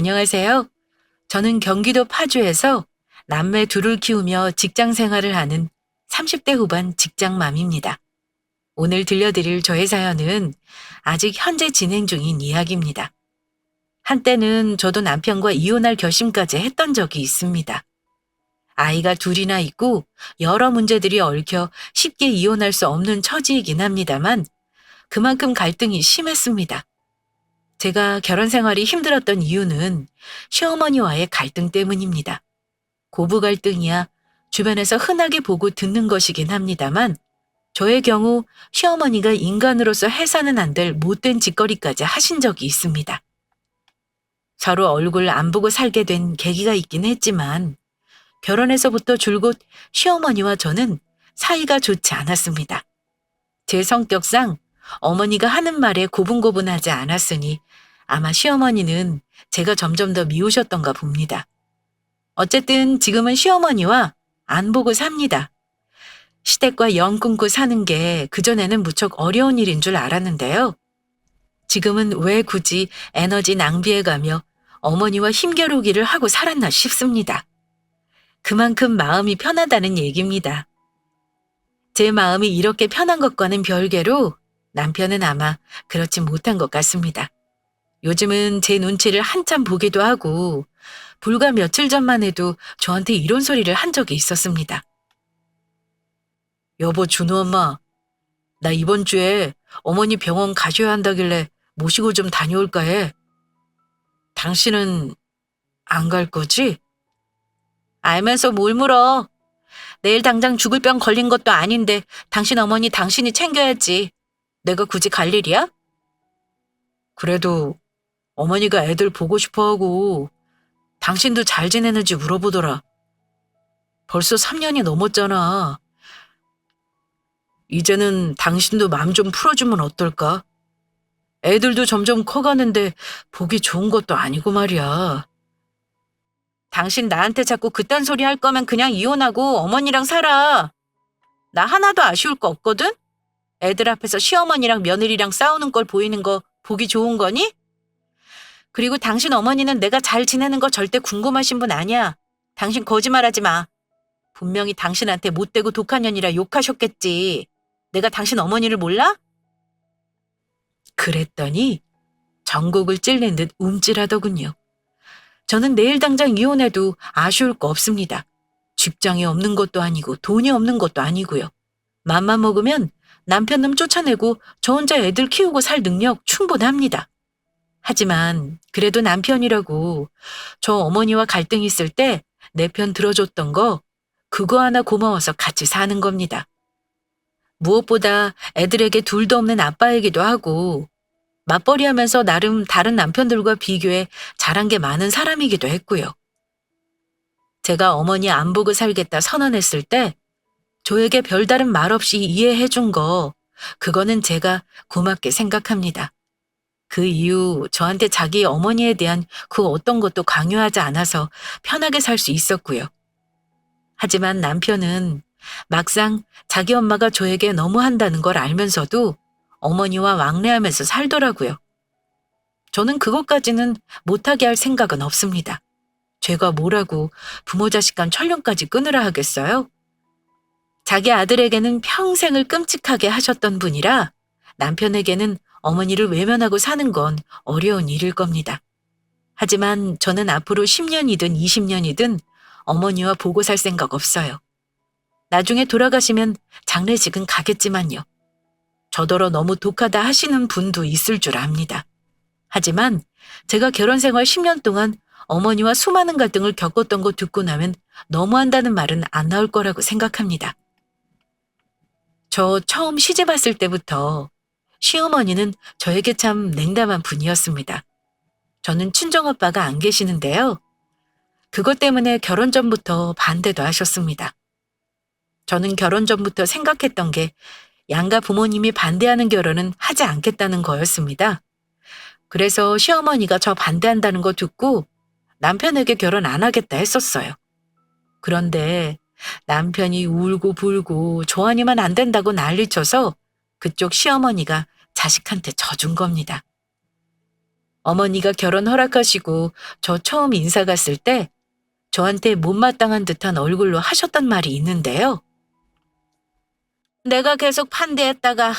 안녕하세요. 저는 경기도 파주에서 남매 둘을 키우며 직장 생활을 하는 30대 후반 직장맘입니다. 오늘 들려드릴 저의 사연은 아직 현재 진행 중인 이야기입니다. 한때는 저도 남편과 이혼할 결심까지 했던 적이 있습니다. 아이가 둘이나 있고 여러 문제들이 얽혀 쉽게 이혼할 수 없는 처지이긴 합니다만 그만큼 갈등이 심했습니다. 제가 결혼 생활이 힘들었던 이유는 시어머니와의 갈등 때문입니다. 고부 갈등이야 주변에서 흔하게 보고 듣는 것이긴 합니다만 저의 경우 시어머니가 인간으로서 해서는 안 될 못된 짓거리까지 하신 적이 있습니다. 서로 얼굴 안 보고 살게 된 계기가 있긴 했지만 결혼해서부터 줄곧 시어머니와 저는 사이가 좋지 않았습니다. 제 성격상 어머니가 하는 말에 고분고분하지 않았으니 아마 시어머니는 제가 점점 더 미우셨던가 봅니다. 어쨌든 지금은 시어머니와 안 보고 삽니다. 시댁과 영 끊고 사는 게 그전에는 무척 어려운 일인 줄 알았는데요. 지금은 왜 굳이 에너지 낭비해가며 어머니와 힘겨루기를 하고 살았나 싶습니다. 그만큼 마음이 편하다는 얘기입니다. 제 마음이 이렇게 편한 것과는 별개로 남편은 아마 그렇지 못한 것 같습니다. 요즘은 제 눈치를 한참 보기도 하고 불과 며칠 전만 해도 저한테 이런 소리를 한 적이 있었습니다. 여보, 준호 엄마, 나 이번 주에 어머니 병원 가셔야 한다길래 모시고 좀 다녀올까 해. 당신은 안 갈 거지? 알면서 뭘 물어. 내일 당장 죽을 병 걸린 것도 아닌데 당신 어머니 당신이 챙겨야지. 내가 굳이 갈 일이야? 그래도 어머니가 애들 보고 싶어하고 당신도 잘 지내는지 물어보더라. 벌써 3년이 넘었잖아. 이제는 당신도 마음 좀 풀어주면 어떨까? 애들도 점점 커가는데 보기 좋은 것도 아니고 말이야. 당신 나한테 자꾸 그딴 소리 할 거면 그냥 이혼하고 어머니랑 살아. 나 하나도 아쉬울 거 없거든? 애들 앞에서 시어머니랑 며느리랑 싸우는 걸 보이는 거 보기 좋은 거니? 그리고 당신 어머니는 내가 잘 지내는 거 절대 궁금하신 분 아니야. 당신 거짓말하지 마. 분명히 당신한테 못되고 독한 년이라 욕하셨겠지. 내가 당신 어머니를 몰라? 그랬더니 전곡을 찔린 듯 움찔하더군요. 저는 내일 당장 이혼해도 아쉬울 거 없습니다. 직장이 없는 것도 아니고 돈이 없는 것도 아니고요. 맘만 먹으면 남편 놈 쫓아내고 저 혼자 애들 키우고 살 능력 충분합니다. 하지만 그래도 남편이라고 저 어머니와 갈등 있을 때 내 편 들어줬던 거 그거 하나 고마워서 같이 사는 겁니다. 무엇보다 애들에게 둘도 없는 아빠이기도 하고 맞벌이하면서 나름 다른 남편들과 비교해 잘한 게 많은 사람이기도 했고요. 제가 어머니 안 보고 살겠다 선언했을 때 저에게 별다른 말 없이 이해해 준 거, 그거는 제가 고맙게 생각합니다. 그 이후 저한테 자기 어머니에 대한 그 어떤 것도 강요하지 않아서 편하게 살 수 있었고요. 하지만 남편은 막상 자기 엄마가 저에게 너무한다는 걸 알면서도 어머니와 왕래하면서 살더라고요. 저는 그것까지는 못하게 할 생각은 없습니다. 죄가 뭐라고 부모 자식 간 천륜까지 끊으라 하겠어요? 자기 아들에게는 평생을 끔찍하게 하셨던 분이라 남편에게는 어머니를 외면하고 사는 건 어려운 일일 겁니다. 하지만 저는 앞으로 10년이든 20년이든 어머니와 보고 살 생각 없어요. 나중에 돌아가시면 장례식은 가겠지만요. 저더러 너무 독하다 하시는 분도 있을 줄 압니다. 하지만 제가 결혼 생활 10년 동안 어머니와 수많은 갈등을 겪었던 거 듣고 나면 너무한다는 말은 안 나올 거라고 생각합니다. 저 처음 시집 왔을 때부터 시어머니는 저에게 참 냉담한 분이었습니다. 저는 친정아빠가 안 계시는데요. 그것 때문에 결혼 전부터 반대도 하셨습니다. 저는 결혼 전부터 생각했던 게 양가 부모님이 반대하는 결혼은 하지 않겠다는 거였습니다. 그래서 시어머니가 저 반대한다는 거 듣고 남편에게 결혼 안 하겠다 했었어요. 그런데 남편이 울고 불고 저 아니면 안 된다고 난리쳐서 그쪽 시어머니가 자식한테 져준 겁니다. 어머니가 결혼 허락하시고 저 처음 인사 갔을 때 저한테 못마땅한 듯한 얼굴로 하셨던 말이 있는데요. 내가 계속 반대했다가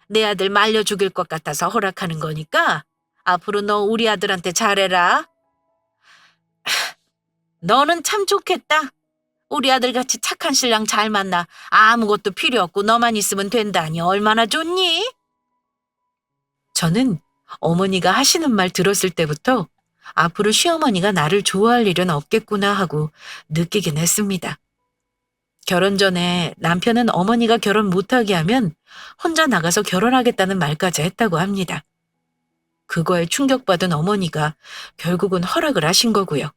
내 아들 말려 죽일 것 같아서 허락하는 거니까 앞으로 너 우리 아들한테 잘해라. 너는 참 좋겠다. 우리 아들같이 착한 신랑 잘 만나 아무것도 필요 없고 너만 있으면 된다니 얼마나 좋니? 저는 어머니가 하시는 말 들었을 때부터 앞으로 시어머니가 나를 좋아할 일은 없겠구나 하고 느끼긴 했습니다. 결혼 전에 남편은 어머니가 결혼 못하게 하면 혼자 나가서 결혼하겠다는 말까지 했다고 합니다. 그거에 충격받은 어머니가 결국은 허락을 하신 거고요.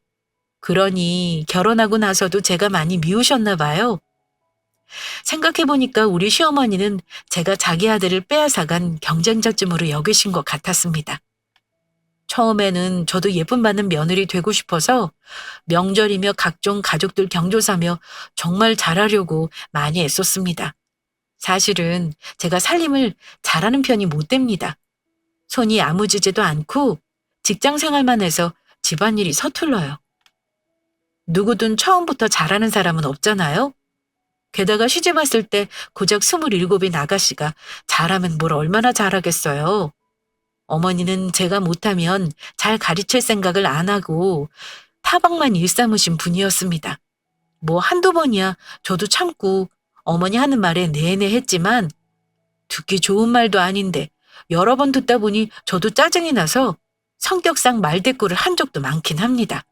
그러니 결혼하고 나서도 제가 많이 미우셨나 봐요. 생각해보니까 우리 시어머니는 제가 자기 아들을 빼앗아간 경쟁자쯤으로 여기신 것 같았습니다. 처음에는 저도 예쁨 받는 며느리 되고 싶어서 명절이며 각종 가족들 경조사며 정말 잘하려고 많이 애썼습니다. 사실은 제가 살림을 잘하는 편이 못 됩니다. 손이 야무지지도 않고 직장 생활만 해서 집안일이 서툴러요. 누구든 처음부터 잘하는 사람은 없잖아요. 게다가 시집 왔을 때 고작 27인 아가씨가 잘하면 뭘 얼마나 잘하겠어요. 어머니는 제가 못하면 잘 가르칠 생각을 안 하고 타박만 일삼으신 분이었습니다. 뭐 한두 번이야 저도 참고 어머니 하는 말에 네네 했지만 듣기 좋은 말도 아닌데 여러 번 듣다 보니 저도 짜증이 나서 성격상 말대꾸를 한 적도 많긴 합니다.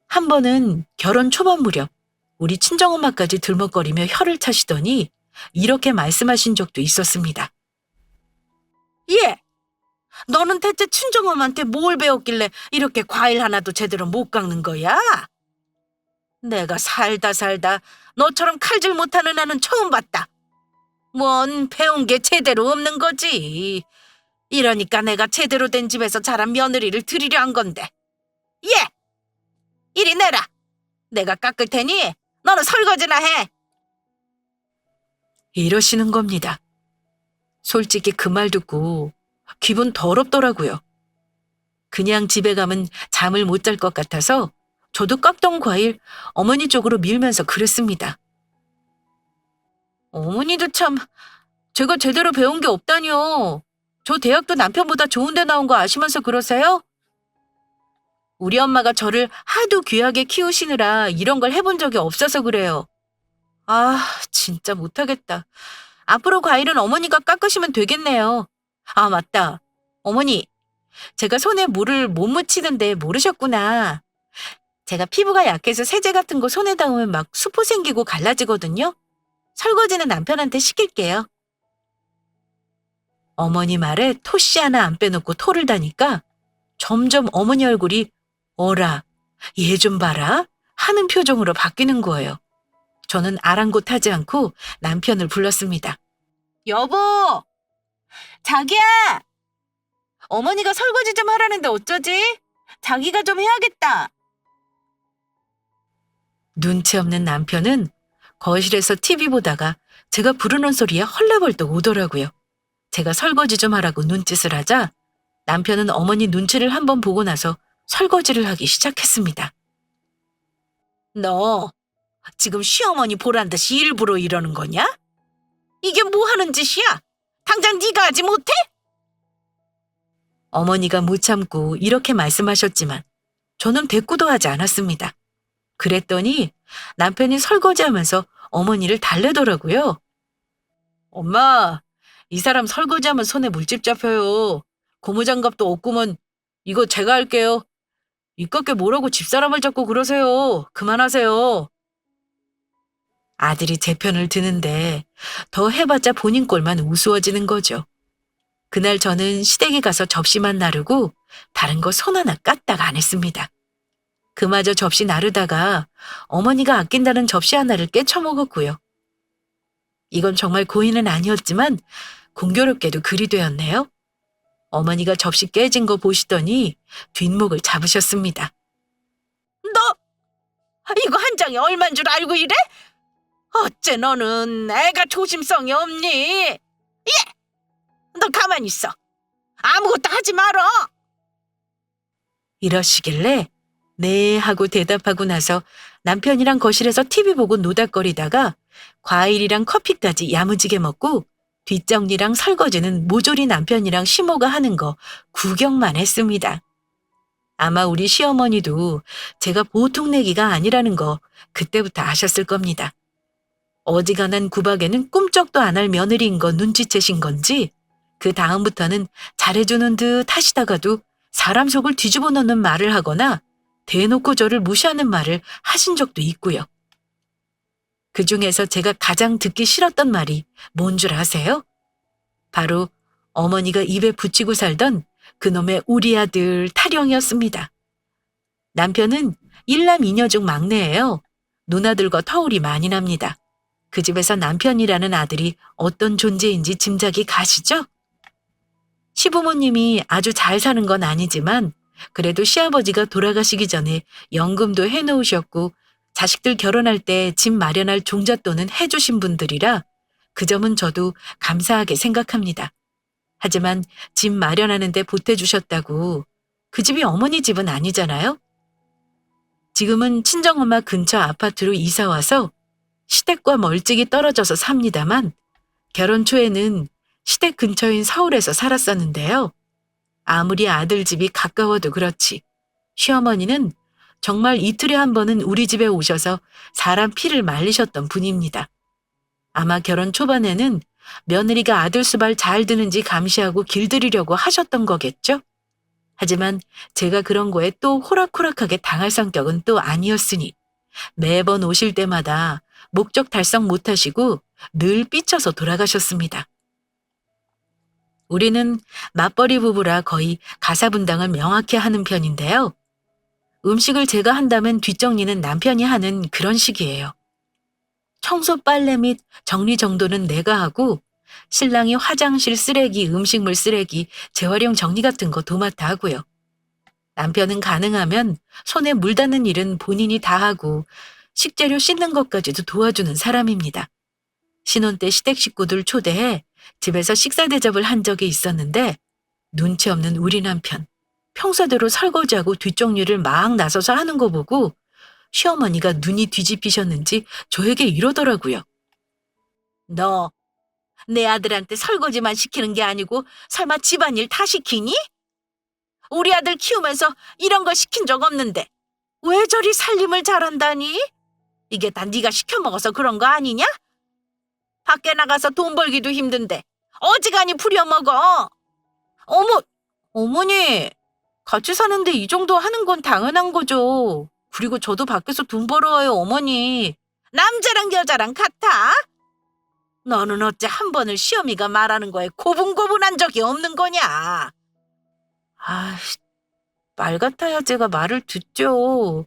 한 번은 결혼 초반 무렵 우리 친정엄마까지 들먹거리며 혀를 차시더니 이렇게 말씀하신 적도 있었습니다. 예, 너는 대체 친정엄마한테 뭘 배웠길래 이렇게 과일 하나도 제대로 못 깎는 거야? 내가 살다 너처럼 칼질 못하는 애는 처음 봤다. 뭔 배운 게 제대로 없는 거지. 이러니까 내가 제대로 된 집에서 자란 며느리를 드리려 한 건데. 예! 이리 내라. 내가 깎을 테니 너는 설거지나 해. 이러시는 겁니다. 솔직히 그 말 듣고 기분 더럽더라고요. 그냥 집에 가면 잠을 못 잘 것 같아서 저도 깎던 과일 어머니 쪽으로 밀면서 그랬습니다. 어머니도 참 제가 제대로 배운 게 없다뇨. 저 대학도 남편보다 좋은 데 나온 거 아시면서 그러세요? 우리 엄마가 저를 하도 귀하게 키우시느라 이런 걸 해본 적이 없어서 그래요. 아, 진짜 못하겠다. 앞으로 과일은 어머니가 깎으시면 되겠네요. 아, 맞다. 어머니, 제가 손에 물을 못 묻히는데 모르셨구나. 제가 피부가 약해서 세제 같은 거 손에 닿으면 막 수포 생기고 갈라지거든요. 설거지는 남편한테 시킬게요. 어머니 말에 토씨 하나 안 빼놓고 토를 다니까 점점 어머니 얼굴이 어라, 얘 좀 봐라 하는 표정으로 바뀌는 거예요. 저는 아랑곳하지 않고 남편을 불렀습니다. 여보! 자기야! 어머니가 설거지 좀 하라는데 어쩌지? 자기가 좀 해야겠다. 눈치 없는 남편은 거실에서 TV 보다가 제가 부르는 소리에 헐레벌떡 오더라고요. 제가 설거지 좀 하라고 눈짓을 하자 남편은 어머니 눈치를 한번 보고 나서 설거지를 하기 시작했습니다. 너 지금 시어머니 보란 듯이 일부러 이러는 거냐? 이게 뭐 하는 짓이야? 당장 네가 하지 못해? 어머니가 못 참고 이렇게 말씀하셨지만 저는 대꾸도 하지 않았습니다. 그랬더니 남편이 설거지하면서 어머니를 달래더라고요. 엄마, 이 사람 설거지하면 손에 물집 잡혀요. 고무장갑도 없구먼. 이거 제가 할게요. 이깟게 뭐라고 집사람을 잡고 그러세요. 그만하세요. 아들이 제 편을 드는데 더 해봤자 본인 꼴만 우스워지는 거죠. 그날 저는 시댁에 가서 접시만 나르고 다른 거 손 하나 까딱 안 했습니다. 그마저 접시 나르다가 어머니가 아낀다는 접시 하나를 깨쳐먹었고요. 이건 정말 고의는 아니었지만 공교롭게도 그리 되었네요. 어머니가 접시 깨진 거 보시더니 뒷목을 잡으셨습니다. 너 이거 한 장에 얼만 줄 알고 이래? 어째 너는 애가 조심성이 없니? 예! 너 가만히 있어. 아무것도 하지 말어. 이러시길래 네 하고 대답하고 나서 남편이랑 거실에서 TV 보고 노닥거리다가 과일이랑 커피까지 야무지게 먹고 뒷정리랑 설거지는 모조리 남편이랑 시모가 하는 거 구경만 했습니다. 아마 우리 시어머니도 제가 보통 내기가 아니라는 거 그때부터 아셨을 겁니다. 어지간한 구박에는 꿈쩍도 안 할 며느리인 거 눈치채신 건지 그 다음부터는 잘해주는 듯 하시다가도 사람 속을 뒤집어 놓는 말을 하거나 대놓고 저를 무시하는 말을 하신 적도 있고요. 그중에서 제가 가장 듣기 싫었던 말이 뭔 줄 아세요? 바로 어머니가 입에 붙이고 살던 그놈의 우리 아들 타령이었습니다. 남편은 일남 이녀 중 막내예요. 누나들과 터울이 많이 납니다. 그 집에서 남편이라는 아들이 어떤 존재인지 짐작이 가시죠? 시부모님이 아주 잘 사는 건 아니지만 그래도 시아버지가 돌아가시기 전에 연금도 해놓으셨고 자식들 결혼할 때 집 마련할 종잣돈은 해주신 분들이라 그 점은 저도 감사하게 생각합니다. 하지만 집 마련하는데 보태주셨다고 그 집이 어머니 집은 아니잖아요? 지금은 친정엄마 근처 아파트로 이사 와서 시댁과 멀찍이 떨어져서 삽니다만 결혼 초에는 시댁 근처인 서울에서 살았었는데요. 아무리 아들 집이 가까워도 그렇지 시어머니는 정말 이틀에 한 번은 우리 집에 오셔서 사람 피를 말리셨던 분입니다. 아마 결혼 초반에는 며느리가 아들 수발 잘 드는지 감시하고 길들이려고 하셨던 거겠죠? 하지만 제가 그런 거에 또 호락호락하게 당할 성격은 또 아니었으니 매번 오실 때마다 목적 달성 못하시고 늘 삐쳐서 돌아가셨습니다. 우리는 맞벌이 부부라 거의 가사분담을 명확히 하는 편인데요. 음식을 제가 한다면 뒷정리는 남편이 하는 그런 식이에요. 청소 빨래 및 정리 정도는 내가 하고 신랑이 화장실 쓰레기, 음식물 쓰레기, 재활용 정리 같은 거 도맡아 하고요. 남편은 가능하면 손에 물 닿는 일은 본인이 다 하고 식재료 씻는 것까지도 도와주는 사람입니다. 신혼 때 시댁 식구들 초대해 집에서 식사 대접을 한 적이 있었는데 눈치 없는 우리 남편, 평소대로 설거지하고 뒷정리를 막 나서서 하는 거 보고 시어머니가 눈이 뒤집히셨는지 저에게 이러더라고요. 너 내 아들한테 설거지만 시키는 게 아니고 설마 집안일 다 시키니? 우리 아들 키우면서 이런 거 시킨 적 없는데 왜 저리 살림을 잘한다니? 이게 다 네가 시켜 먹어서 그런 거 아니냐? 밖에 나가서 돈 벌기도 힘든데 어지간히 부려먹어. 어머, 어머니, 같이 사는데 이 정도 하는 건 당연한 거죠. 그리고 저도 밖에서 돈 벌어와요, 어머니. 남자랑 여자랑 같아? 너는 어째 한 번을 시어미가 말하는 거에 고분고분한 적이 없는 거냐? 아이씨, 말 같아야 제가 말을 듣죠.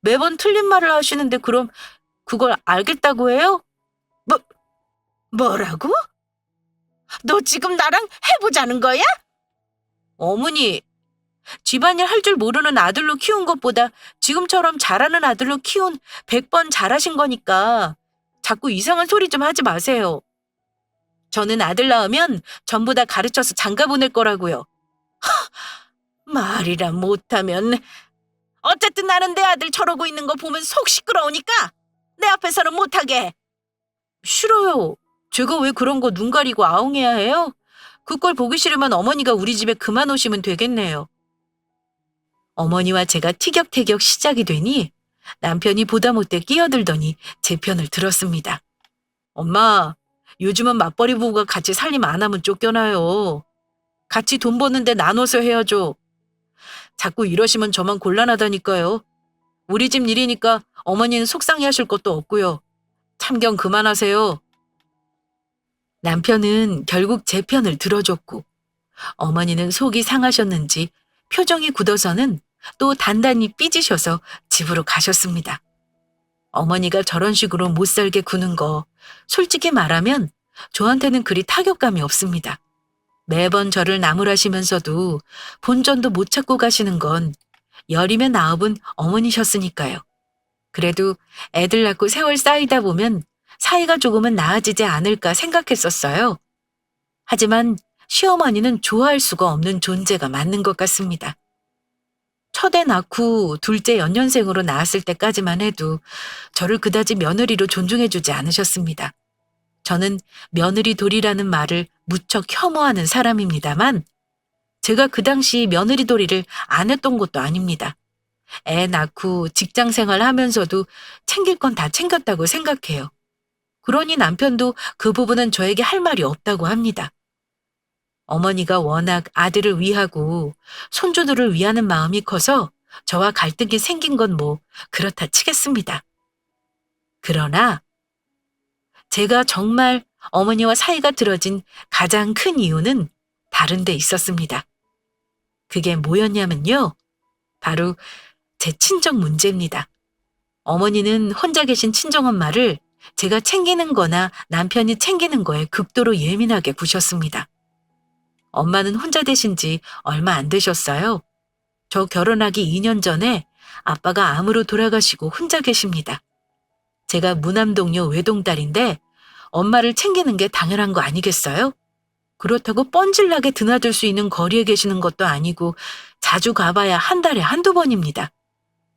매번 틀린 말을 하시는데 그럼 그걸 알겠다고 해요? 뭐라고? 너 지금 나랑 해보자는 거야? 어머니, 집안일 할 줄 모르는 아들로 키운 것보다 지금처럼 잘하는 아들로 키운 100번 잘하신 거니까 자꾸 이상한 소리 좀 하지 마세요. 저는 아들 낳으면 전부 다 가르쳐서 장가 보낼 거라고요. 말이라 못하면 어쨌든 나는 내 아들 저러고 있는 거 보면 속 시끄러우니까 내 앞에서는 못하게 해. 싫어요. 제가 왜 그런 거 눈 가리고 아웅해야 해요? 그걸 보기 싫으면 어머니가 우리 집에 그만 오시면 되겠네요. 어머니와 제가 티격태격 시작이 되니 남편이 보다 못해 끼어들더니 제 편을 들었습니다. 엄마, 요즘은 맞벌이 부부가 같이 살림 안 하면 쫓겨나요. 같이 돈 버는데 나눠서 해야죠. 자꾸 이러시면 저만 곤란하다니까요. 우리 집 일이니까 어머니는 속상해하실 것도 없고요. 참견 그만하세요. 남편은 결국 제 편을 들어줬고 어머니는 속이 상하셨는지 표정이 굳어서는 또 단단히 삐지셔서 집으로 가셨습니다. 어머니가 저런 식으로 못 살게 구는 거 솔직히 말하면 저한테는 그리 타격감이 없습니다. 매번 저를 나무라시면서도 본전도 못 찾고 가시는 건 열이면 아홉은 어머니셨으니까요. 그래도 애들 낳고 세월 쌓이다 보면 사이가 조금은 나아지지 않을까 생각했었어요. 하지만 시어머니는 좋아할 수가 없는 존재가 맞는 것 같습니다. 첫애 낳고 둘째 연년생으로 낳았을 때까지만 해도 저를 그다지 며느리로 존중해주지 않으셨습니다. 저는 며느리 돌이라는 말을 무척 혐오하는 사람입니다만 제가 그 당시 며느리 돌이를 안 했던 것도 아닙니다. 애 낳고 직장 생활하면서도 챙길 건 다 챙겼다고 생각해요. 그러니 남편도 그 부분은 저에게 할 말이 없다고 합니다. 어머니가 워낙 아들을 위하고 손주들을 위하는 마음이 커서 저와 갈등이 생긴 건 뭐 그렇다 치겠습니다. 그러나 제가 정말 어머니와 사이가 틀어진 가장 큰 이유는 다른 데 있었습니다. 그게 뭐였냐면요. 바로 제 친정 문제입니다. 어머니는 혼자 계신 친정엄마를 제가 챙기는 거나 남편이 챙기는 거에 극도로 예민하게 구셨습니다. 엄마는 혼자 되신 지 얼마 안 되셨어요. 저 결혼하기 2년 전에 아빠가 암으로 돌아가시고 혼자 계십니다. 제가 무남동녀 외동딸인데 엄마를 챙기는 게 당연한 거 아니겠어요? 그렇다고 뻔질나게 드나들 수 있는 거리에 계시는 것도 아니고 자주 가봐야 한 달에 한두 번입니다.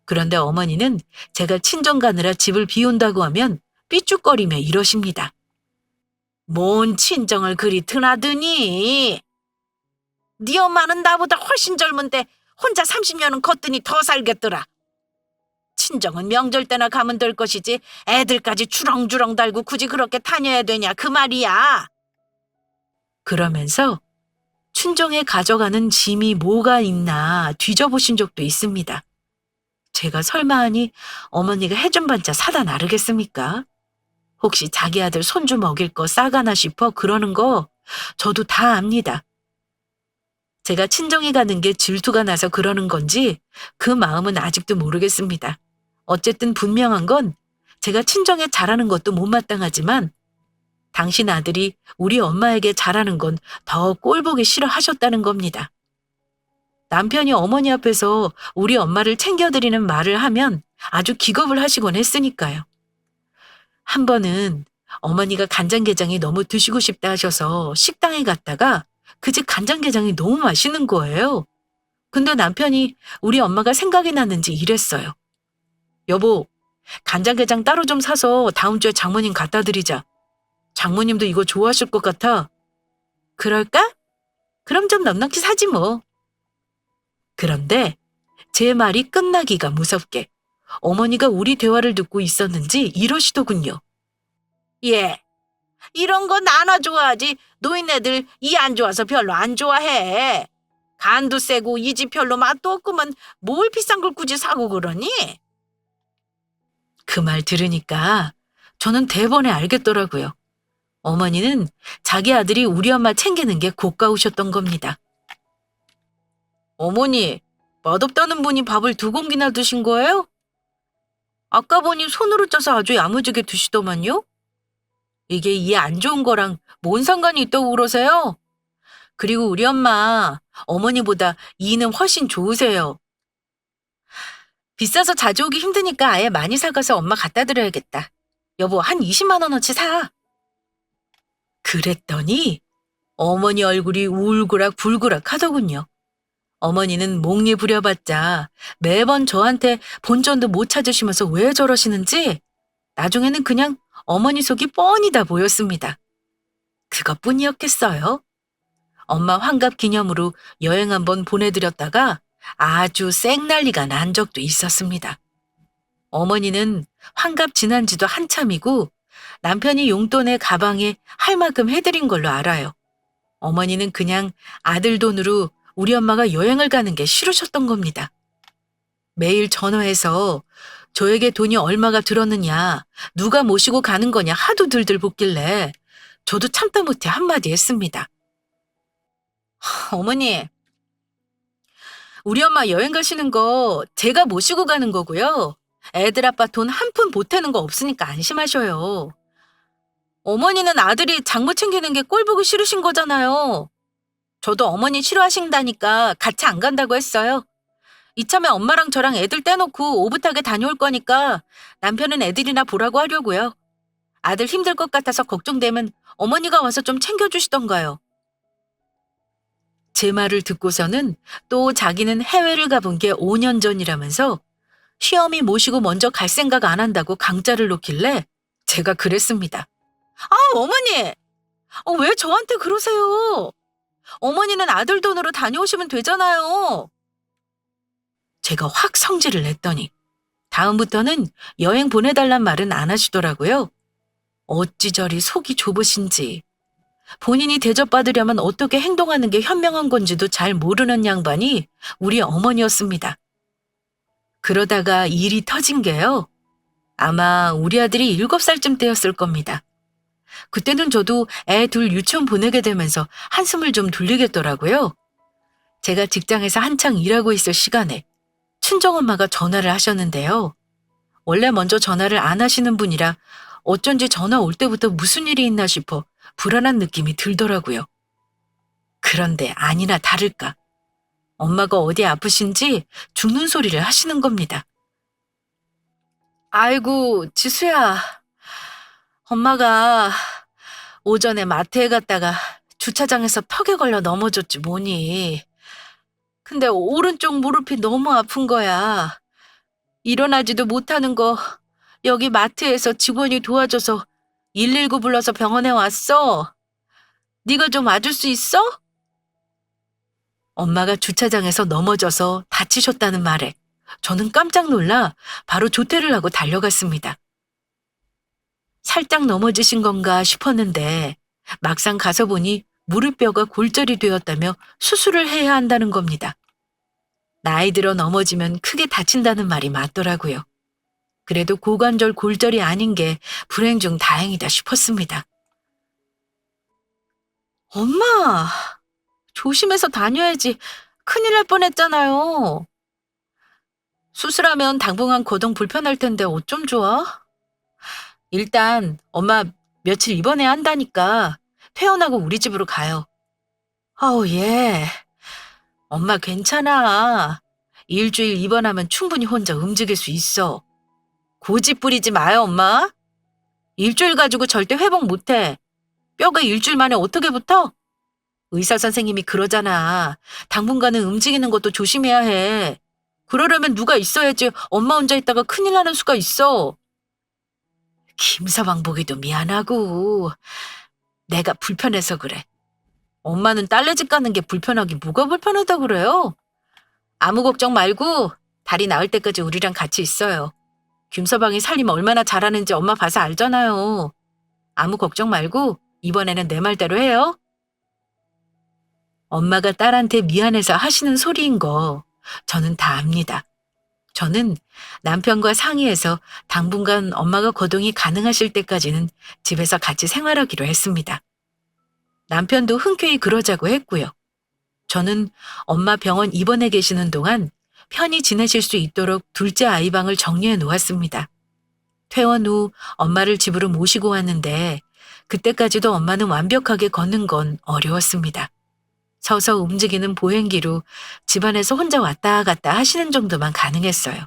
그런데 어머니는 제가 친정 가느라 집을 비운다고 하면 삐죽거리며 이러십니다. 뭔 친정을 그리 드나드니? 네 엄마는 나보다 훨씬 젊은데 혼자 30년은 걷더니 더 살겠더라. 친정은 명절 때나 가면 될 것이지 애들까지 주렁주렁 달고 굳이 그렇게 다녀야 되냐 그 말이야. 그러면서 친정에 가져가는 짐이 뭐가 있나 뒤져보신 적도 있습니다. 제가 설마 하니 어머니가 해준 반찬 사다 나르겠습니까? 혹시 자기 아들 손주 먹일 거 싸가나 싶어 그러는 거 저도 다 압니다. 제가 친정에 가는 게 질투가 나서 그러는 건지 그 마음은 아직도 모르겠습니다. 어쨌든 분명한 건 제가 친정에 잘하는 것도 못마땅하지만 당신 아들이 우리 엄마에게 잘하는 건 더 꼴보기 싫어하셨다는 겁니다. 남편이 어머니 앞에서 우리 엄마를 챙겨드리는 말을 하면 아주 기겁을 하시곤 했으니까요. 한 번은 어머니가 간장게장이 너무 드시고 싶다 하셔서 식당에 갔다가 그 집 간장게장이 너무 맛있는 거예요. 근데 남편이 우리 엄마가 생각이 났는지 이랬어요. 여보, 간장게장 따로 좀 사서 다음 주에 장모님 갖다 드리자. 장모님도 이거 좋아하실 것 같아. 그럴까? 그럼 좀 넉넉히 사지 뭐. 그런데 제 말이 끝나기가 무섭게 어머니가 우리 대화를 듣고 있었는지 이러시더군요. 예, 이런 거 나나 좋아하지 노인네들 이 안 좋아서 별로 안 좋아해. 간도 세고 이 집 별로 맛도 없구만 뭘 비싼 걸 굳이 사고 그러니? 그 말 들으니까 저는 대번에 알겠더라고요. 어머니는 자기 아들이 우리 엄마 챙기는 게 고가우셨던 겁니다. 어머니, 맛없다는 분이 밥을 2공기나 드신 거예요? 아까 보니 손으로 쪄서 아주 야무지게 드시더만요? 이게 이 안 좋은 거랑 뭔 상관이 있다고 그러세요? 그리고 우리 엄마, 어머니보다 이는 훨씬 좋으세요. 비싸서 자주 오기 힘드니까 아예 많이 사가서 엄마 갖다 드려야겠다. 여보, 한 20만 원어치 사. 그랬더니 어머니 얼굴이 울그락 불그락 하더군요. 어머니는 목리 부려봤자 매번 저한테 본전도 못 찾으시면서 왜 저러시는지 나중에는 그냥 어머니 속이 뻔히 다 보였습니다. 그것뿐이었겠어요? 엄마 환갑 기념으로 여행 한번 보내드렸다가 아주 쌩난리가 난 적도 있었습니다. 어머니는 환갑 지난 지도 한참이고 남편이 용돈에 가방에 할 만큼 해드린 걸로 알아요. 어머니는 그냥 아들 돈으로 우리 엄마가 여행을 가는 게 싫으셨던 겁니다. 매일 전화해서 저에게 돈이 얼마가 들었느냐, 누가 모시고 가는 거냐 하도 들들 볶길래 저도 참다 못해 한마디 했습니다. 어머니, 우리 엄마 여행 가시는 거 제가 모시고 가는 거고요. 애들 아빠 돈 한 푼 보태는 거 없으니까 안심하셔요. 어머니는 아들이 장모 챙기는 게 꼴 보기 싫으신 거잖아요. 저도 어머니 싫어하신다니까 같이 안 간다고 했어요. 이참에 엄마랑 저랑 애들 떼놓고 오붓하게 다녀올 거니까 남편은 애들이나 보라고 하려고요. 아들 힘들 것 같아서 걱정되면 어머니가 와서 좀 챙겨주시던가요. 제 말을 듣고서는 또 자기는 해외를 가본 게 5년 전이라면서 시어미 모시고 먼저 갈 생각 안 한다고 강짜를 놓길래 제가 그랬습니다. 아, 어머니! 왜 저한테 그러세요? 어머니는 아들 돈으로 다녀오시면 되잖아요. 제가 확 성질을 냈더니 다음부터는 여행 보내달란 말은 안 하시더라고요. 어찌 저리 속이 좁으신지. 본인이 대접받으려면 어떻게 행동하는 게 현명한 건지도 잘 모르는 양반이 우리 어머니였습니다. 그러다가 일이 터진 게요. 아마 우리 아들이 7살쯤 때였을 겁니다. 그때는 저도 애 둘 유치원 보내게 되면서 한숨을 좀 돌리겠더라고요. 제가 직장에서 한창 일하고 있을 시간에 친정엄마가 전화를 하셨는데요. 원래 먼저 전화를 안 하시는 분이라 어쩐지 전화 올 때부터 무슨 일이 있나 싶어 불안한 느낌이 들더라고요. 그런데 아니나 다를까. 엄마가 어디 아프신지 죽는 소리를 하시는 겁니다. 아이고, 지수야. 엄마가 오전에 마트에 갔다가 주차장에서 턱에 걸려 넘어졌지 뭐니. 근데 오른쪽 무릎이 너무 아픈 거야. 일어나지도 못하는 거 여기 마트에서 직원이 도와줘서 119 불러서 병원에 왔어. 네가 좀 와줄 수 있어? 엄마가 주차장에서 넘어져서 다치셨다는 말에 저는 깜짝 놀라 바로 조퇴를 하고 달려갔습니다. 살짝 넘어지신 건가 싶었는데 막상 가서 보니 무릎뼈가 골절이 되었다며 수술을 해야 한다는 겁니다. 나이 들어 넘어지면 크게 다친다는 말이 맞더라고요. 그래도 고관절 골절이 아닌 게 불행 중 다행이다 싶었습니다. 엄마, 조심해서 다녀야지. 큰일 날 뻔했잖아요. 수술하면 당분간 거동 불편할 텐데 어쩜 좋아? 일단 엄마 며칠 입원해야 한다니까 퇴원하고 우리 집으로 가요. 아우, 예. 엄마 괜찮아. 일주일 입원하면 충분히 혼자 움직일 수 있어. 고집 부리지 마요, 엄마. 일주일 가지고 절대 회복 못해. 뼈가 일주일 만에 어떻게 붙어? 의사 선생님이 그러잖아. 당분간은 움직이는 것도 조심해야 해. 그러려면 누가 있어야지 엄마 혼자 있다가 큰일 나는 수가 있어. 김서방 보기도 미안하고 내가 불편해서 그래. 엄마는 딸네 집 가는 게 불편하기 뭐가 불편하다 그래요? 아무 걱정 말고 다리 나을 때까지 우리랑 같이 있어요. 김서방이 살림 얼마나 잘하는지 엄마 봐서 알잖아요. 아무 걱정 말고 이번에는 내 말대로 해요. 엄마가 딸한테 미안해서 하시는 소리인 거 저는 다 압니다. 저는 남편과 상의해서 당분간 엄마가 거동이 가능하실 때까지는 집에서 같이 생활하기로 했습니다. 남편도 흔쾌히 그러자고 했고요. 저는 엄마 병원 입원해 계시는 동안 편히 지내실 수 있도록 둘째 아이 방을 정리해 놓았습니다. 퇴원 후 엄마를 집으로 모시고 왔는데 그때까지도 엄마는 완벽하게 걷는 건 어려웠습니다. 서서 움직이는 보행기로 집안에서 혼자 왔다 갔다 하시는 정도만 가능했어요.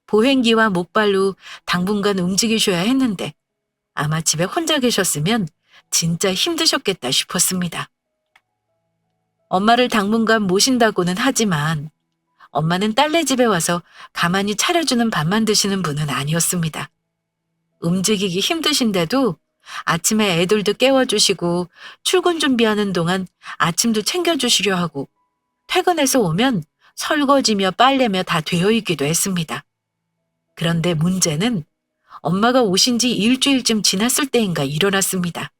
보행기와 목발로 당분간 움직이셔야 했는데 아마 집에 혼자 계셨으면 진짜 힘드셨겠다 싶었습니다. 엄마를 당분간 모신다고는 하지만 엄마는 딸네 집에 와서 가만히 차려주는 밥만 드시는 분은 아니었습니다. 움직이기 힘드신데도 아침에 애들도 깨워주시고 출근 준비하는 동안 아침도 챙겨주시려 하고 퇴근해서 오면 설거지며 빨래며 다 되어 있기도 했습니다. 그런데 문제는 엄마가 오신 지 일주일쯤 지났을 때인가 일어났습니다.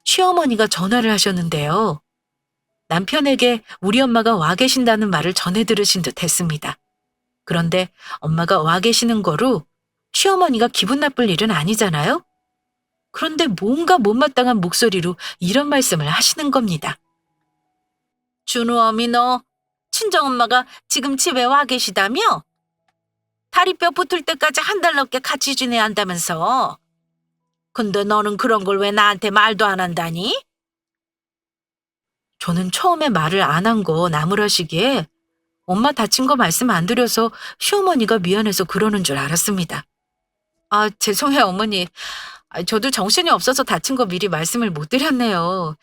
시어머니가 전화를 하셨는데요. 남편에게 우리 엄마가 와 계신다는 말을 전해 들으신 듯 했습니다. 그런데 엄마가 와 계시는 거로 시어머니가 기분 나쁠 일은 아니잖아요? 그런데 뭔가 못마땅한 목소리로 이런 말씀을 하시는 겁니다. 준우 어미 너 친정엄마가 지금 집에 와 계시다며? 다리뼈 붙을 때까지 한 달 넘게 같이 지내야 한다면서. 근데 너는 그런 걸 왜 나한테 말도 안 한다니? 저는 처음에 말을 안 한 거 나무라시기에 엄마 다친 거 말씀 안 드려서 시어머니가 미안해서 그러는 줄 알았습니다. 아, 죄송해요, 어머니. 저도 정신이 없어서 다친 거 미리 말씀을 못 드렸네요.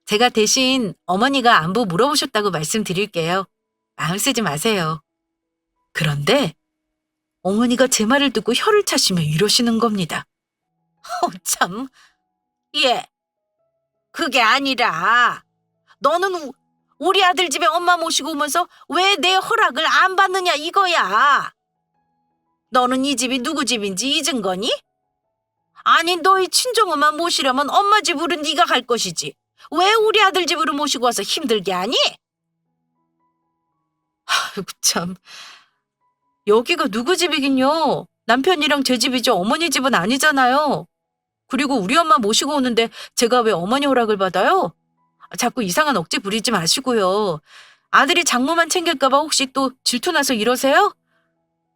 제가 대신 어머니가 안부 물어보셨다고 말씀드릴게요. 마음 쓰지 마세요. 그런데 어머니가 제 말을 듣고 혀를 차시며 이러시는 겁니다. 참, 예, 그게 아니라 너는 우리 아들 집에 엄마 모시고 오면서 왜 내 허락을 안 받느냐 이거야. 너는 이 집이 누구 집인지 잊은 거니? 아니 너희 친정엄마 모시려면 엄마 집으로 네가 갈 것이지. 왜 우리 아들 집으로 모시고 와서 힘들게 하니? 아이고 참, 여기가 누구 집이긴요. 남편이랑 제 집이죠. 어머니 집은 아니잖아요. 그리고 우리 엄마 모시고 오는데 제가 왜 어머니 허락을 받아요? 자꾸 이상한 억지 부리지 마시고요. 아들이 장모만 챙길까봐 혹시 또 질투나서 이러세요?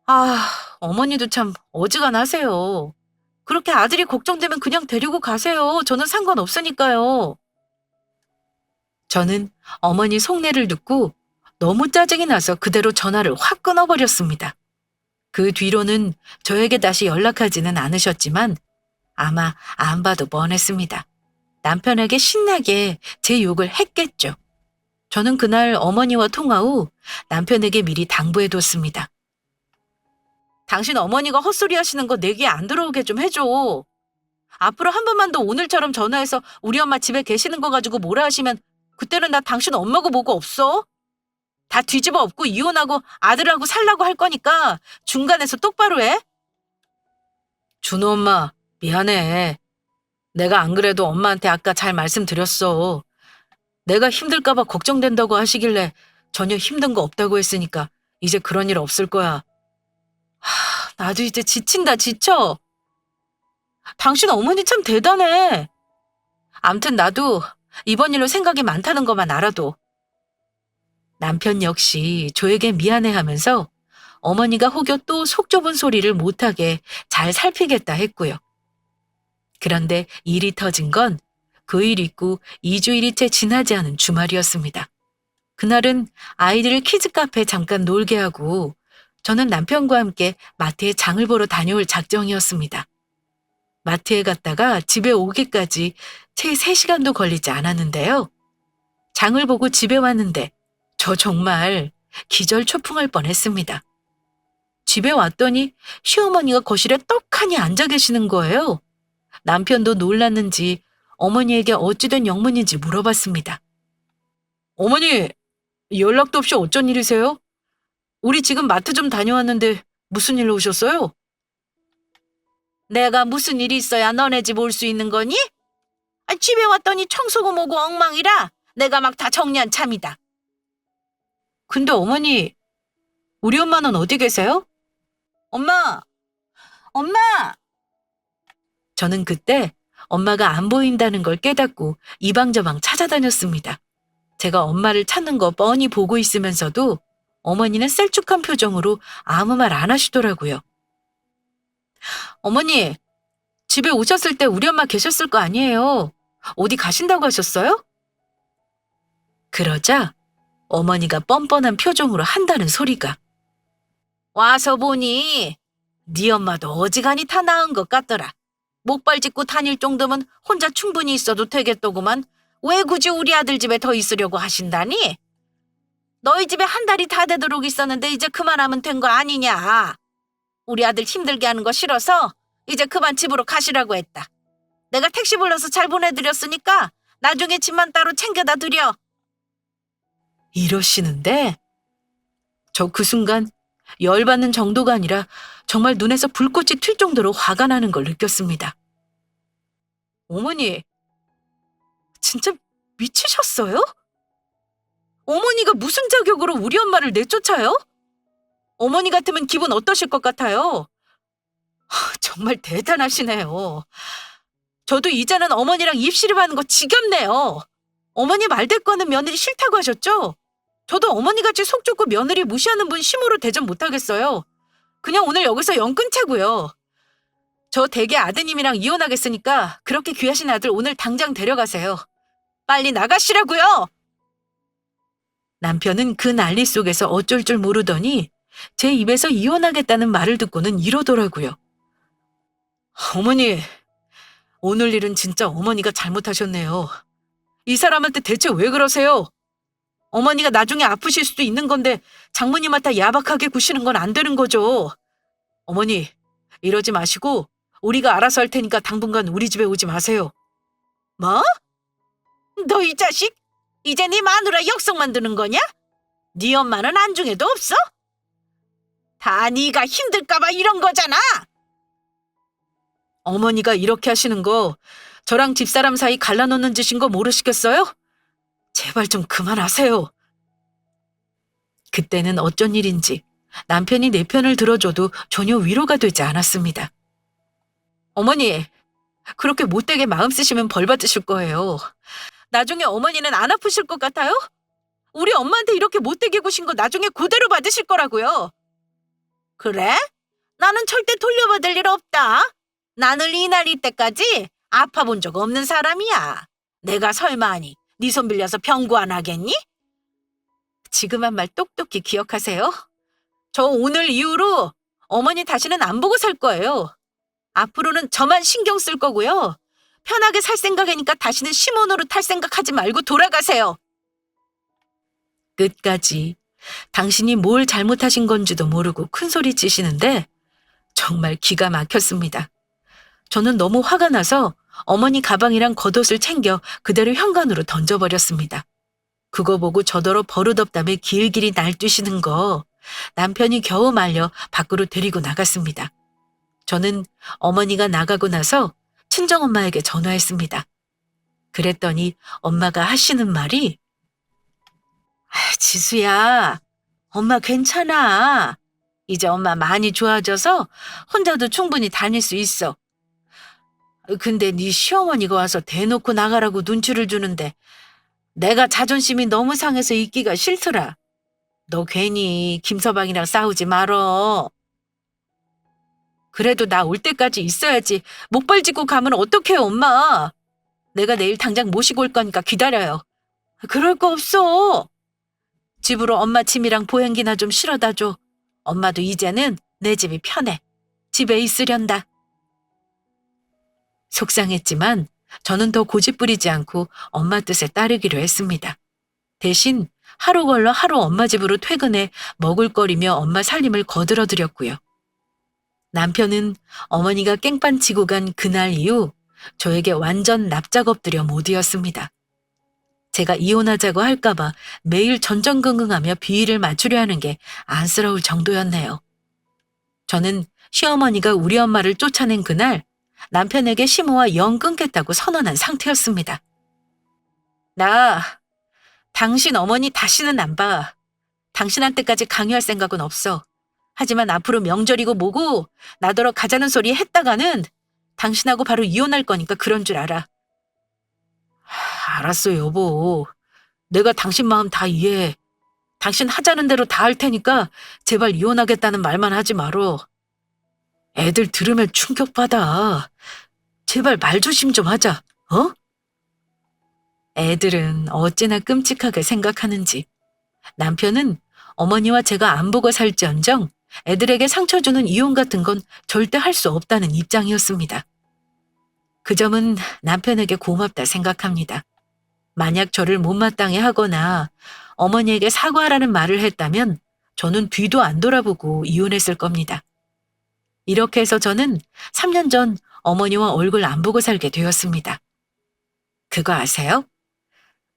아, 어머니도 참 어지간하세요. 그렇게 아들이 걱정되면 그냥 데리고 가세요. 저는 상관없으니까요. 저는 어머니 속내를 듣고 너무 짜증이 나서 그대로 전화를 확 끊어버렸습니다. 그 뒤로는 저에게 다시 연락하지는 않으셨지만 아마 안 봐도 뻔했습니다. 남편에게 신나게 제 욕을 했겠죠. 저는 그날 어머니와 통화 후 남편에게 미리 당부해뒀습니다. 당신 어머니가 헛소리 하시는 거 내 귀에 안 들어오게 좀 해줘. 앞으로 한 번만 더 오늘처럼 전화해서 우리 엄마 집에 계시는 거 가지고 뭐라 하시면 그때는 나 당신 엄마고 뭐고 없어. 다 뒤집어 엎고 이혼하고 아들하고 살라고 할 거니까 중간에서 똑바로 해. 준호 엄마, 미안해. 내가 안 그래도 엄마한테 아까 잘 말씀드렸어. 내가 힘들까봐 걱정된다고 하시길래 전혀 힘든 거 없다고 했으니까 이제 그런 일 없을 거야. 나도 이제 지친다, 지쳐. 당신 어머니 참 대단해. 암튼 나도 이번 일로 생각이 많다는 것만 알아도. 남편 역시 저에게 미안해하면서 어머니가 혹여 또 속 좁은 소리를 못하게 잘 살피겠다 했고요. 그런데 일이 터진 건 그 일 있고 2주일이 채 지나지 않은 주말이었습니다. 그날은 아이들을 키즈카페에 잠깐 놀게 하고 저는 남편과 함께 마트에 장을 보러 다녀올 작정이었습니다. 마트에 갔다가 집에 오기까지 채 3시간도 걸리지 않았는데요. 장을 보고 집에 왔는데 저 정말 기절초풍할 뻔했습니다. 집에 왔더니 시어머니가 거실에 떡하니 앉아 계시는 거예요. 남편도 놀랐는지 어머니에게 어찌된 영문인지 물어봤습니다. 어머니, 연락도 없이 어쩐 일이세요? 우리 지금 마트 좀 다녀왔는데 무슨 일로 오셨어요? 내가 무슨 일이 있어야 너네 집 올 수 있는 거니? 집에 왔더니 청소고 뭐고 엉망이라 내가 막 다 정리한 참이다. 근데 어머니, 우리 엄마는 어디 계세요? 엄마! 엄마! 저는 그때 엄마가 안 보인다는 걸 깨닫고 이방저방 찾아다녔습니다. 제가 엄마를 찾는 거 뻔히 보고 있으면서도 어머니는 셀쭉한 표정으로 아무 말 안 하시더라고요. 어머니, 집에 오셨을 때 우리 엄마 계셨을 거 아니에요. 어디 가신다고 하셨어요? 그러자 어머니가 뻔뻔한 표정으로 한다는 소리가. 와서 보니 네 엄마도 어지간히 다 나은 것 같더라. 목발 짚고 다닐 정도면 혼자 충분히 있어도 되겠더구만. 왜 굳이 우리 아들 집에 더 있으려고 하신다니? 너희 집에 한 달이 다 되도록 있었는데 이제 그만하면 된 거 아니냐. 우리 아들 힘들게 하는 거 싫어서 이제 그만 집으로 가시라고 했다. 내가 택시 불러서 잘 보내드렸으니까 나중에 집만 따로 챙겨다 드려. 이러시는데 저 그 순간 열받는 정도가 아니라 정말 눈에서 불꽃이 튈 정도로 화가 나는 걸 느꼈습니다. 어머니, 진짜 미치셨어요? 어머니가 무슨 자격으로 우리 엄마를 내쫓아요? 어머니 같으면 기분 어떠실 것 같아요? 정말 대단하시네요. 저도 이제는 어머니랑 입씨름하는 거 지겹네요. 어머니 말대꾸하는 며느리 싫다고 하셨죠? 저도 어머니같이 속 좁고 며느리 무시하는 분 심으로 대접 못하겠어요. 그냥 오늘 여기서 영 끊자고요. 저 댁의 아드님이랑 이혼하겠으니까 그렇게 귀하신 아들 오늘 당장 데려가세요. 빨리 나가시라고요. 남편은 그 난리 속에서 어쩔 줄 모르더니 제 입에서 이혼하겠다는 말을 듣고는 이러더라고요. 어머니, 오늘 일은 진짜 어머니가 잘못하셨네요. 이 사람한테 대체 왜 그러세요? 어머니가 나중에 아프실 수도 있는 건데 장모님한테 야박하게 구시는 건 안 되는 거죠. 어머니, 이러지 마시고 우리가 알아서 할 테니까 당분간 우리 집에 오지 마세요. 뭐? 너 이 자식? 이제 네 마누라 역성 만드는 거냐? 네 엄마는 안중에도 없어? 다 네가 힘들까봐 이런 거잖아. 어머니가 이렇게 하시는 거 저랑 집사람 사이 갈라놓는 짓인 거 모르시겠어요? 제발 좀 그만하세요. 그때는 어쩐 일인지 남편이 내 편을 들어줘도 전혀 위로가 되지 않았습니다. 어머니, 그렇게 못되게 마음 쓰시면 벌 받으실 거예요. 나중에 어머니는 안 아프실 것 같아요? 우리 엄마한테 이렇게 못되게 구신 거 나중에 그대로 받으실 거라고요. 그래? 나는 절대 돌려받을 일 없다. 나는 이날이 때까지 아파본 적 없는 사람이야. 내가 설마하니 네 손 빌려서 병구 안 하겠니? 지금 한 말 똑똑히 기억하세요. 저 오늘 이후로 어머니 다시는 안 보고 살 거예요. 앞으로는 저만 신경 쓸 거고요. 편하게 살 생각이니까 다시는 시몬으로 탈 생각하지 말고 돌아가세요. 끝까지 당신이 뭘 잘못하신 건지도 모르고 큰소리 치시는데 정말 기가 막혔습니다. 저는 너무 화가 나서 어머니 가방이랑 겉옷을 챙겨 그대로 현관으로 던져버렸습니다. 그거 보고 저더러 버릇없다며 길길이 날뛰시는 거 남편이 겨우 말려 밖으로 데리고 나갔습니다. 저는 어머니가 나가고 나서 친정엄마에게 전화했습니다. 그랬더니 엄마가 하시는 말이 지수야, 엄마 괜찮아. 이제 엄마 많이 좋아져서 혼자도 충분히 다닐 수 있어. 근데 네 시어머니가 와서 대놓고 나가라고 눈치를 주는데 내가 자존심이 너무 상해서 있기가 싫더라. 너 괜히 김서방이랑 싸우지 말어. 그래도 나 올 때까지 있어야지. 목발 짚고 가면 어떡해요, 엄마. 내가 내일 당장 모시고 올 거니까 기다려요. 그럴 거 없어. 집으로 엄마 짐이랑 보행기나 좀 실어다 줘. 엄마도 이제는 내 집이 편해. 집에 있으련다. 속상했지만 저는 더 고집부리지 않고 엄마 뜻에 따르기로 했습니다. 대신 하루 걸러 하루 엄마 집으로 퇴근해 먹을거리며 엄마 살림을 거들어드렸고요. 남편은 어머니가 깽판 치고 간 그날 이후 저에게 완전 납작 엎드려 모드였습니다. 제가 이혼하자고 할까봐 매일 전전긍긍하며 비위를 맞추려 하는 게 안쓰러울 정도였네요. 저는 시어머니가 우리 엄마를 쫓아낸 그날 남편에게 시모와 영 끊겠다고 선언한 상태였습니다. 나 당신 어머니 다시는 안 봐. 당신한테까지 강요할 생각은 없어. 하지만 앞으로 명절이고 뭐고 나더러 가자는 소리 했다가는 당신하고 바로 이혼할 거니까 그런 줄 알아. 알았어, 여보. 내가 당신 마음 다 이해해. 당신 하자는 대로 다 할 테니까 제발 이혼하겠다는 말만 하지 말어. 애들 들으면 충격받아. 제발 말 조심 좀 하자, 어? 애들은 어찌나 끔찍하게 생각하는지. 남편은 어머니와 제가 안 보고 살지언정 애들에게 상처 주는 이혼 같은 건 절대 할 수 없다는 입장이었습니다. 그 점은 남편에게 고맙다 생각합니다. 만약 저를 못마땅해 하거나 어머니에게 사과하라는 말을 했다면 저는 뒤도 안 돌아보고 이혼했을 겁니다. 이렇게 해서 저는 3년 전 어머니와 얼굴 안 보고 살게 되었습니다. 그거 아세요?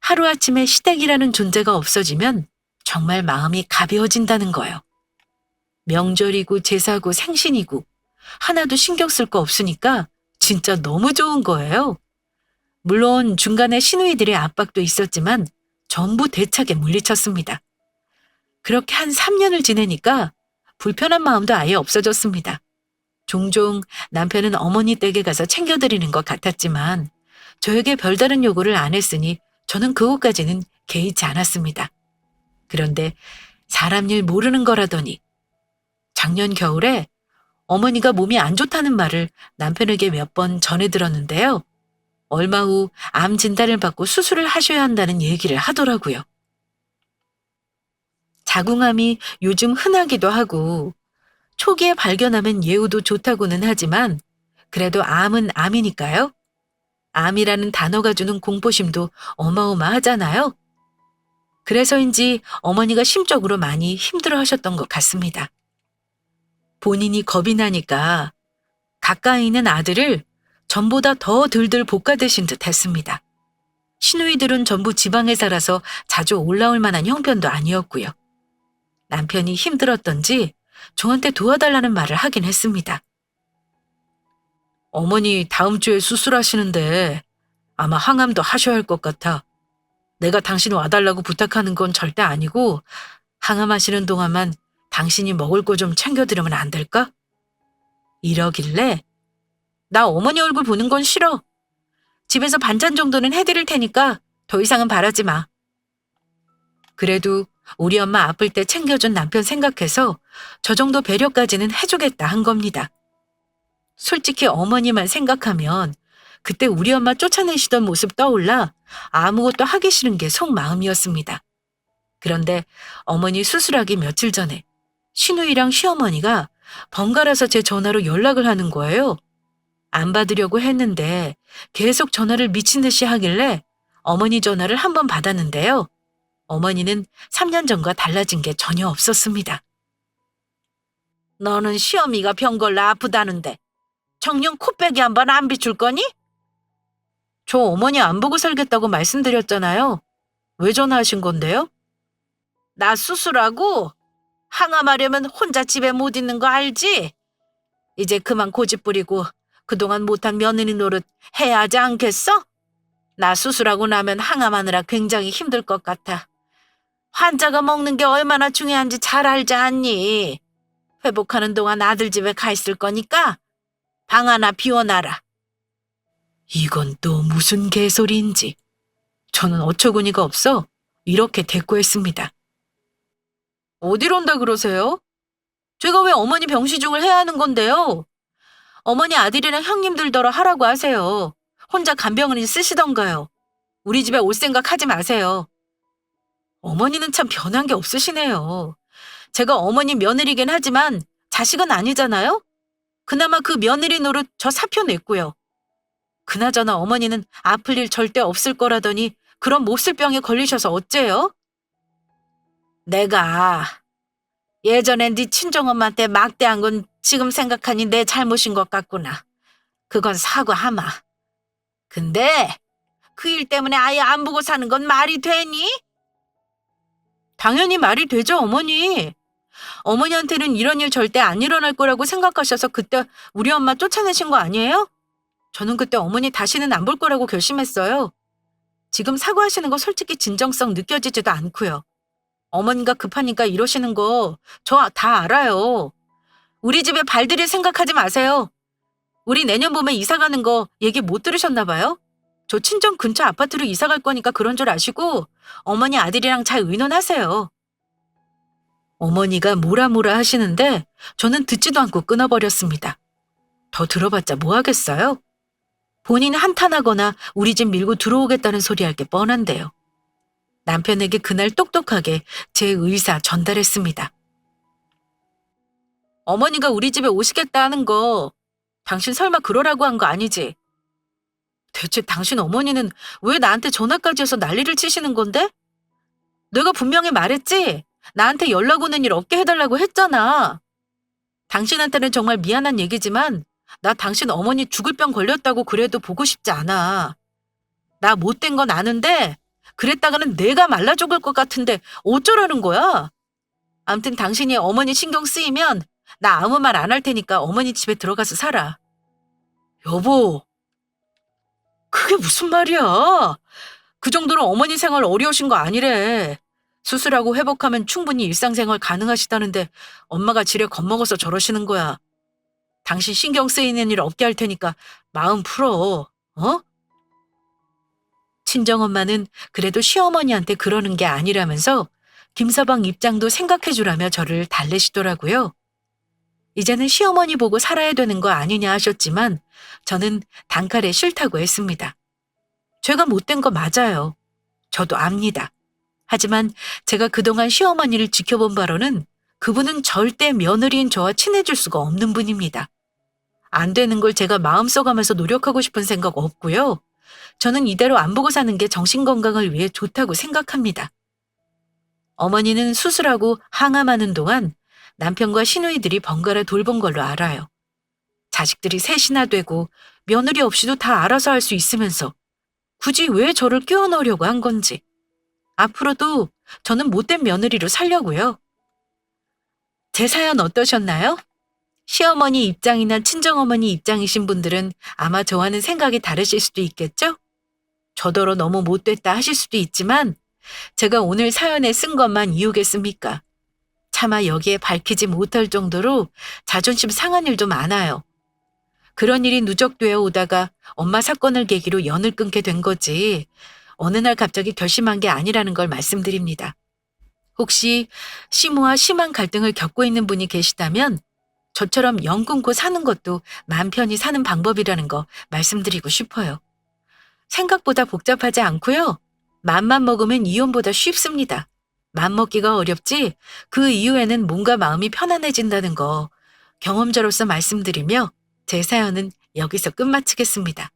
하루아침에 시댁이라는 존재가 없어지면 정말 마음이 가벼워진다는 거요. 명절이고 제사고 생신이고 하나도 신경 쓸 거 없으니까 진짜 너무 좋은 거예요. 물론 중간에 시누이들의 압박도 있었지만 전부 대차게 물리쳤습니다. 그렇게 한 3년을 지내니까 불편한 마음도 아예 없어졌습니다. 종종 남편은 어머니 댁에 가서 챙겨드리는 것 같았지만 저에게 별다른 요구를 안 했으니 저는 그것까지는 개의치 않았습니다. 그런데 사람 일 모르는 거라더니 작년 겨울에 어머니가 몸이 안 좋다는 말을 남편에게 몇 번 전해 들었는데요. 얼마 후 암 진단을 받고 수술을 하셔야 한다는 얘기를 하더라고요. 자궁암이 요즘 흔하기도 하고 초기에 발견하면 예후도 좋다고는 하지만 그래도 암은 암이니까요. 암이라는 단어가 주는 공포심도 어마어마하잖아요. 그래서인지 어머니가 심적으로 많이 힘들어 하셨던 것 같습니다. 본인이 겁이 나니까 가까이 있는 아들을 전보다 더 들들 볶아대신 듯 했습니다. 시누이들은 전부 지방에 살아서 자주 올라올 만한 형편도 아니었고요. 남편이 힘들었던지 저한테 도와달라는 말을 하긴 했습니다. 어머니 다음 주에 수술하시는데 아마 항암도 하셔야 할 것 같아. 내가 당신 와달라고 부탁하는 건 절대 아니고 항암하시는 동안만 당신이 먹을 거 좀 챙겨드리면 안 될까? 이러길래 나 어머니 얼굴 보는 건 싫어. 집에서 반찬 정도는 해드릴 테니까 더 이상은 바라지 마. 그래도 우리 엄마 아플 때 챙겨준 남편 생각해서 저 정도 배려까지는 해주겠다 한 겁니다. 솔직히 어머니만 생각하면 그때 우리 엄마 쫓아내시던 모습 떠올라 아무것도 하기 싫은 게 속마음이었습니다. 그런데 어머니 수술하기 며칠 전에 시누이랑 시어머니가 번갈아서 제 전화로 연락을 하는 거예요. 안 받으려고 했는데 계속 전화를 미친 듯이 하길래 어머니 전화를 한 번 받았는데요. 어머니는 3년 전과 달라진 게 전혀 없었습니다. 너는 시어미가 병 걸려 아프다는데 정녕 코빼기 한 번 안 비출 거니? 저 어머니 안 보고 살겠다고 말씀드렸잖아요. 왜 전화하신 건데요? 나 수술하고 항암하려면 혼자 집에 못 있는 거 알지? 이제 그만 고집 부리고 그동안 못한 며느리 노릇 해야 하지 않겠어? 나 수술하고 나면 항암하느라 굉장히 힘들 것 같아. 환자가 먹는 게 얼마나 중요한지 잘 알지 않니? 회복하는 동안 아들 집에 가 있을 거니까 방 하나 비워놔라. 이건 또 무슨 개소리인지 저는 어처구니가 없어 이렇게 대꾸했습니다. 어디로 온다 그러세요? 제가 왜 어머니 병시중을 해야 하는 건데요? 어머니 아들이랑 형님들더러 하라고 하세요. 혼자 간병은이 쓰시던가요. 우리 집에 올 생각 하지 마세요. 어머니는 참 변한 게 없으시네요. 제가 어머니 며느리긴 하지만 자식은 아니잖아요? 그나마 그 며느리 노릇 저 사표 냈고요. 그나저나 어머니는 아플 일 절대 없을 거라더니 그런 몹쓸병에 걸리셔서 어째요? 내가 예전에 네 친정엄마한테 막대한 건 지금 생각하니 내 잘못인 것 같구나. 그건 사과하마. 근데 그 일 때문에 아예 안 보고 사는 건 말이 되니? 당연히 말이 되죠, 어머니. 어머니한테는 이런 일 절대 안 일어날 거라고 생각하셔서 그때 우리 엄마 쫓아내신 거 아니에요? 저는 그때 어머니 다시는 안 볼 거라고 결심했어요. 지금 사과하시는 거 솔직히 진정성 느껴지지도 않고요. 어머니가 급하니까 이러시는 거 저 다 알아요. 우리 집에 발들일 생각하지 마세요. 우리 내년 봄에 이사 가는 거 얘기 못 들으셨나 봐요? 저 친정 근처 아파트로 이사 갈 거니까 그런 줄 아시고 어머니 아들이랑 잘 의논하세요. 어머니가 뭐라 하시는데 저는 듣지도 않고 끊어버렸습니다. 더 들어봤자 뭐 하겠어요? 본인 한탄하거나 우리 집 밀고 들어오겠다는 소리 할 게 뻔한데요. 남편에게 그날 똑똑하게 제 의사 전달했습니다. 어머니가 우리 집에 오시겠다 하는 거 당신 설마 그러라고 한 거 아니지? 대체 당신 어머니는 왜 나한테 전화까지 해서 난리를 치시는 건데? 내가 분명히 말했지? 나한테 연락 오는 일 없게 해달라고 했잖아. 당신한테는 정말 미안한 얘기지만 나 당신 어머니 죽을 병 걸렸다고 그래도 보고 싶지 않아. 나 못된 건 아는데 그랬다가는 내가 말라 죽을 것 같은데 어쩌라는 거야? 암튼 당신이 어머니 신경 쓰이면 나 아무 말 안 할 테니까 어머니 집에 들어가서 살아. 여보, 그게 무슨 말이야? 그 정도로 어머니 생활 어려우신 거 아니래. 수술하고 회복하면 충분히 일상생활 가능하시다는데 엄마가 지레 겁먹어서 저러시는 거야. 당신 신경 쓰이는 일 없게 할 테니까 마음 풀어. 어? 친정엄마는 그래도 시어머니한테 그러는 게 아니라면서 김서방 입장도 생각해주라며 저를 달래시더라고요. 이제는 시어머니 보고 살아야 되는 거 아니냐 하셨지만 저는 단칼에 싫다고 했습니다. 제가 못된 거 맞아요. 저도 압니다. 하지만 제가 그동안 시어머니를 지켜본 바로는 그분은 절대 며느리인 저와 친해질 수가 없는 분입니다. 안 되는 걸 제가 마음 써가면서 노력하고 싶은 생각 없고요. 저는 이대로 안 보고 사는 게 정신건강을 위해 좋다고 생각합니다. 어머니는 수술하고 항암하는 동안 남편과 시누이들이 번갈아 돌본 걸로 알아요. 자식들이 셋이나 되고 며느리 없이도 다 알아서 할 수 있으면서 굳이 왜 저를 끼워 넣으려고 한 건지. 앞으로도 저는 못된 며느리로 살려고요. 제 사연 어떠셨나요? 시어머니 입장이나 친정어머니 입장이신 분들은 아마 저와는 생각이 다르실 수도 있겠죠? 저더러 너무 못됐다 하실 수도 있지만 제가 오늘 사연에 쓴 것만 이유겠습니까? 차마 여기에 밝히지 못할 정도로 자존심 상한 일도 많아요. 그런 일이 누적되어 오다가 엄마 사건을 계기로 연을 끊게 된 거지 어느 날 갑자기 결심한 게 아니라는 걸 말씀드립니다. 혹시 시모와 심한 갈등을 겪고 있는 분이 계시다면 저처럼 연 끊고 사는 것도 맘 편히 사는 방법이라는 거 말씀드리고 싶어요. 생각보다 복잡하지 않고요. 맘만 먹으면 이혼보다 쉽습니다. 맘 먹기가 어렵지 그 이후에는 몸과 마음이 편안해진다는 거 경험자로서 말씀드리며 제 사연은 여기서 끝마치겠습니다.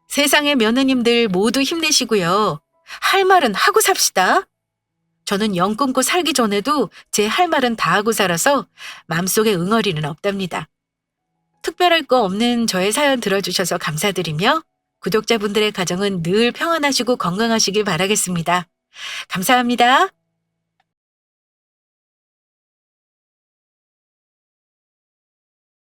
세상의 며느님들 모두 힘내시고요. 할 말은 하고 삽시다. 저는 연 끊고 살기 전에도 제 할 말은 다 하고 살아서 마음속에 응어리는 없답니다. 특별할 거 없는 저의 사연 들어주셔서 감사드리며 구독자분들의 가정은 늘 평안하시고 건강하시길 바라겠습니다. 감사합니다.